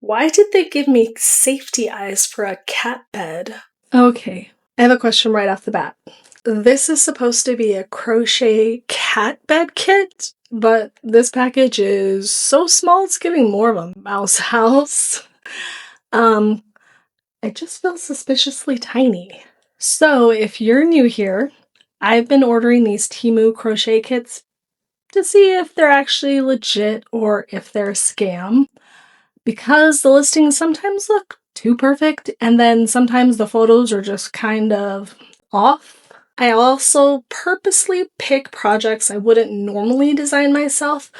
Why did they give me safety eyes for a cat bed? Okay, I have a question right off the bat. This is supposed to be a crochet cat bed kit, but this package is so small it's giving more of a mouse house. Um, it just feels suspiciously tiny. So if you're new here, I've been ordering these Temu crochet kits to see if they're actually legit or if they're a scam, because the listings sometimes look too perfect and then sometimes the photos are just kind of off. I also purposely pick projects I wouldn't normally design myself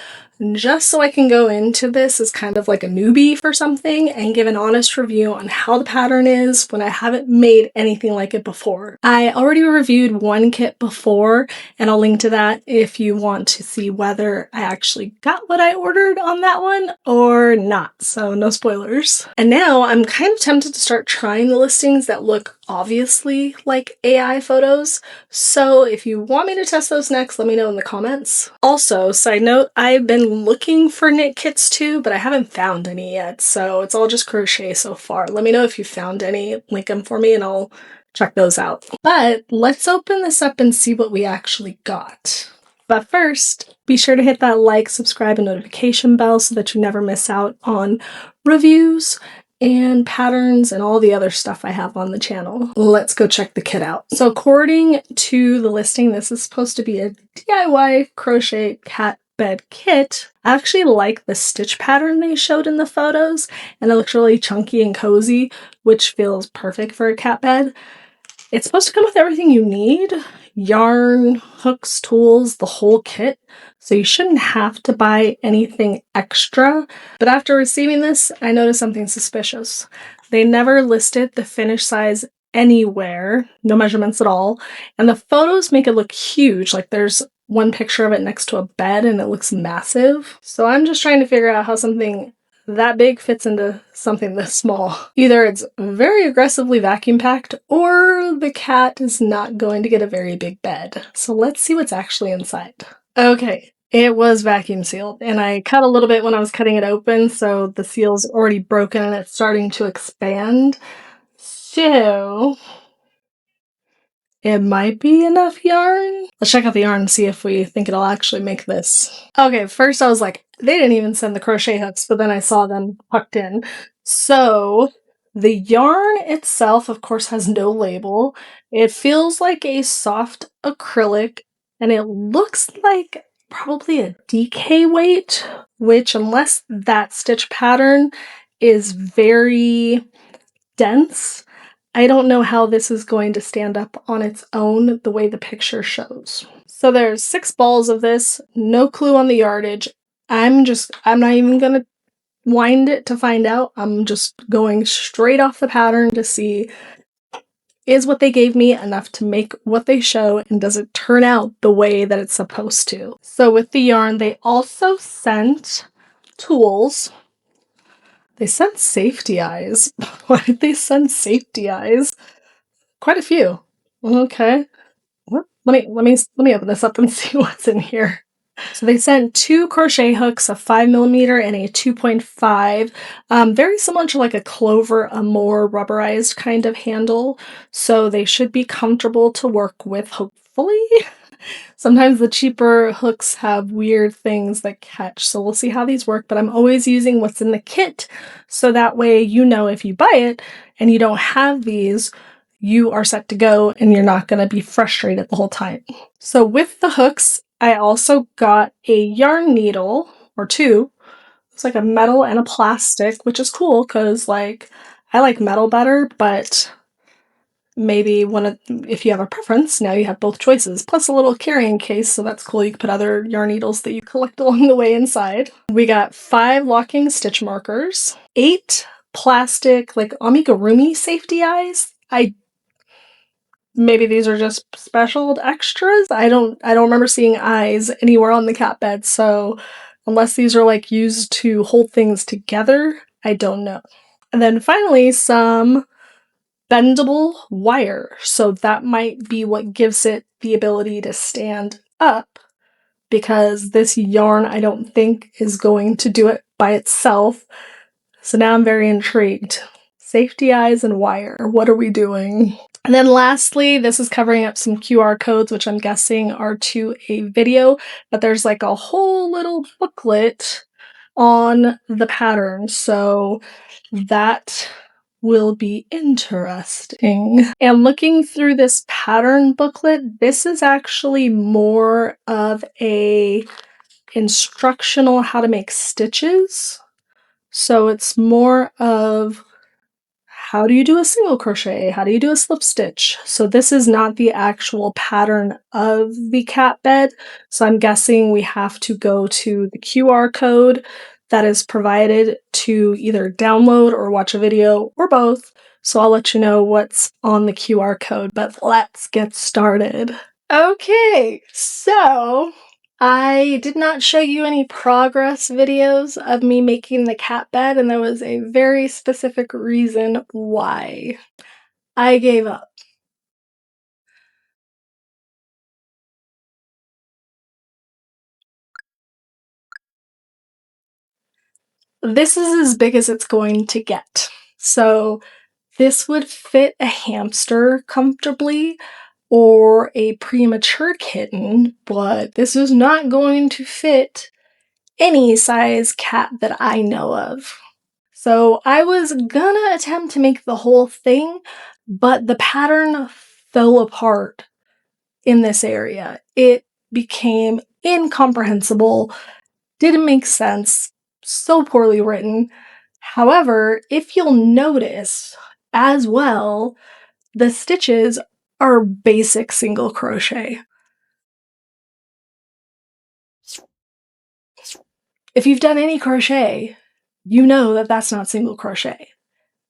just so I can go into this as kind of like a newbie for something and give an honest review on how the pattern is when I haven't made anything like it before. I already reviewed one kit before, and I'll link to that if you want to see whether I actually got what I ordered on that one or not, so no spoilers. And now I'm kind of tempted to start trying the listings that look obviously like AI photos, so if you want me to test those next, let me know in the comments. Also, side note, I've been looking for knit kits too, but I haven't found any yet, so it's all just crochet so far. Let me know if you found any, link them for me and I'll check those out. But let's open this up and see what we actually got. But first, be sure to hit that like, subscribe, and notification bell so that you never miss out on reviews and patterns and all the other stuff I have on the channel. Let's go check the kit out. So according to the listing, this is supposed to be a DIY crochet cat bed kit. I actually like the stitch pattern they showed in the photos, and it looks really chunky and cozy, which feels perfect for a cat bed. It's supposed to come with everything you need: yarn, hooks, tools, the whole kit. So you shouldn't have to buy anything extra. But after receiving this, I noticed something suspicious. They never listed the finished size anywhere, no measurements at all, and the photos make it look huge. Like there's one picture of it next to a bed and it looks massive. So I'm just trying to figure out how something that big fits into something this small. Either it's very aggressively vacuum packed or the cat is not going to get a very big bed. So let's see what's actually inside. Okay, it was vacuum sealed, and I cut a little bit when I was cutting it open, so the seal's already broken and it's starting to expand. So it might be enough yarn. Let's check out the yarn and see if we think it'll actually make this. Okay, first I was like, they didn't even send the crochet hooks, but then I saw them tucked in. So the yarn itself, of course, has no label. It feels like a soft acrylic, and it looks like probably a DK weight, which, unless that stitch pattern is very dense, I don't know how this is going to stand up on its own the way the picture shows. So there's 6 balls of this, no clue on the yardage. I'm not even gonna wind it to find out. I'm just going straight off the pattern to see, is what they gave me enough to make what they show, and does it turn out the way that it's supposed to? So with the yarn, they also sent tools. They sent safety eyes. Why did they send safety eyes? Quite a few. Okay. What? Let me open this up and see what's in here. So they sent 2 crochet hooks, a 5mm and a 2.5, very similar to like a clover, a more rubberized kind of handle. So they should be comfortable to work with, hopefully. Sometimes the cheaper hooks have weird things that catch, so we'll see how these work, but I'm always using what's in the kit, so that way you know if you buy it and you don't have these, you are set to go and you're not going to be frustrated the whole time. So with the hooks, I also got a yarn needle, or 2. It's like a metal and a plastic, which is cool because like I like metal better, but maybe if you have a preference, now you have both choices, plus a little carrying case, so that's cool. You can put other yarn needles that you collect along the way inside. We got 5 locking stitch markers, 8 plastic like amigurumi safety eyes. Maybe these are just special extras. I don't remember seeing eyes anywhere on the cat bed, so unless these are like used to hold things together, I don't know. And then finally some bendable wire, so that might be what gives it the ability to stand up, because this yarn I don't think is going to do it by itself. So now I'm very intrigued. Safety eyes and wire. What are we doing? And then lastly, this is covering up some QR codes, which I'm guessing are to a video, but there's like a whole little booklet on the pattern. So that will be interesting. And looking through this pattern booklet, this is actually more of a instructional how to make stitches. So it's more of how do you do a single crochet? How do you do a slip stitch? So this is not the actual pattern of the cat bed. So I'm guessing we have to go to the QR code that is provided to either download or watch a video or both. So I'll let you know what's on the QR code, but let's get started. Okay, so I did not show you any progress videos of me making the cat bed, and there was a very specific reason why. I gave up. This is as big as it's going to get. So this would fit a hamster comfortably or a premature kitten, but this is not going to fit any size cat that I know of. So I was gonna attempt to make the whole thing, but the pattern fell apart in this area. It became incomprehensible, didn't make sense, so poorly written. However, if you'll notice as well, the stitches are basic single crochet. If you've done any crochet, you know that that's not single crochet.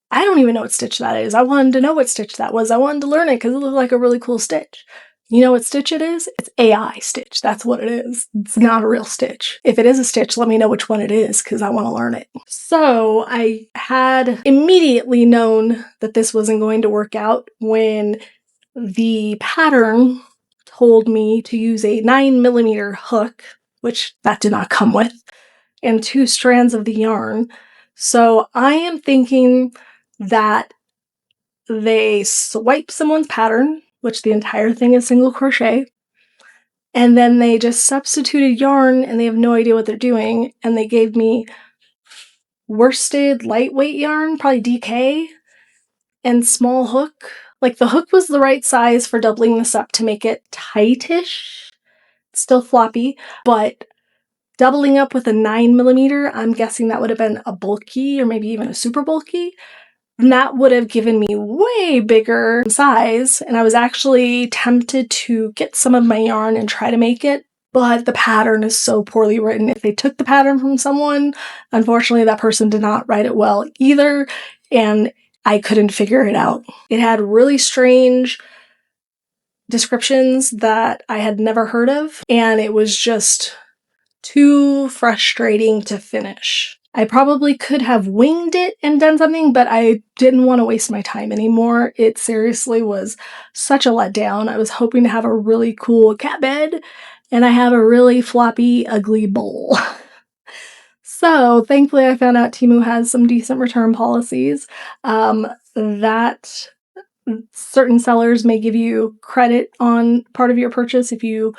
I don't even know what stitch that is. I wanted to know what stitch that was. I wanted to learn it because it looked like a really cool stitch. You know what stitch it is? It's AI stitch. That's what it is. It's not a real stitch. If it is a stitch, let me know which one it is because I want to learn it. So I had immediately known that this wasn't going to work out when the pattern told me to use a 9mm hook, which that did not come with, and 2 strands of the yarn. So I am thinking that they swipe someone's pattern, which the entire thing is single crochet, and then they just substituted yarn and they have no idea what they're doing, and they gave me worsted lightweight yarn, probably DK, and small hook. Like the hook was the right size for doubling this up to make it tightish, still floppy, but doubling up with a 9mm, I'm guessing that would have been a bulky or maybe even a super bulky. And that would have given me way bigger size, and I was actually tempted to get some of my yarn and try to make it, but the pattern is so poorly written. If they took the pattern from someone, unfortunately that person did not write it well either, and I couldn't figure it out. It had really strange descriptions that I had never heard of, and it was just too frustrating to finish. I probably could have winged it and done something, but I didn't want to waste my time anymore. It seriously was such a letdown. I was hoping to have a really cool cat bed, and I have a really floppy, ugly bowl. So thankfully I found out Temu has some decent return policies. That certain sellers may give you credit on part of your purchase if you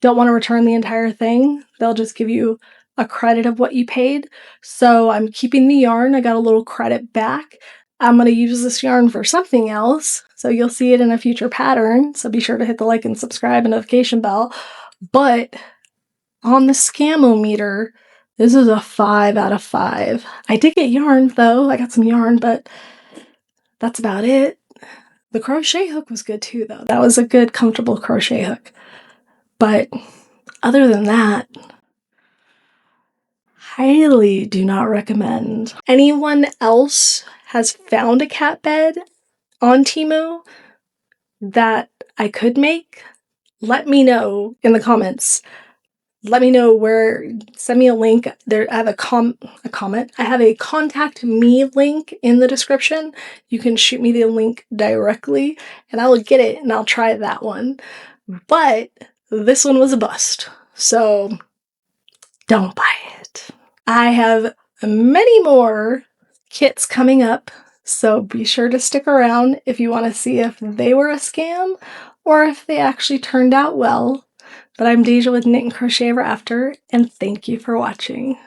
don't want to return the entire thing. They'll just give you a credit of what you paid. So I'm keeping the yarn. I got a little credit back. I'm going to use this yarn for something else. So you'll see it in a future pattern. So be sure to hit the like and subscribe and notification bell. But on the Scamometer, this is a 5 out of 5. I did get yarn though. I got some yarn, but that's about it. The crochet hook was good too though. That was a good, comfortable crochet hook. But other than that, highly do not recommend. Anyone else has found a cat bed on Temu that I could make? Let me know in the comments. Let me know where, send me a link. There, I have a comment. I have a contact me link in the description. You can shoot me the link directly and I will get it and I'll try that one. But this one was a bust. So don't buy it. I have many more kits coming up, so be sure to stick around if you want to see if they were a scam or if they actually turned out well. But I'm Deja with Knit and Crochet Ever After, and thank you for watching.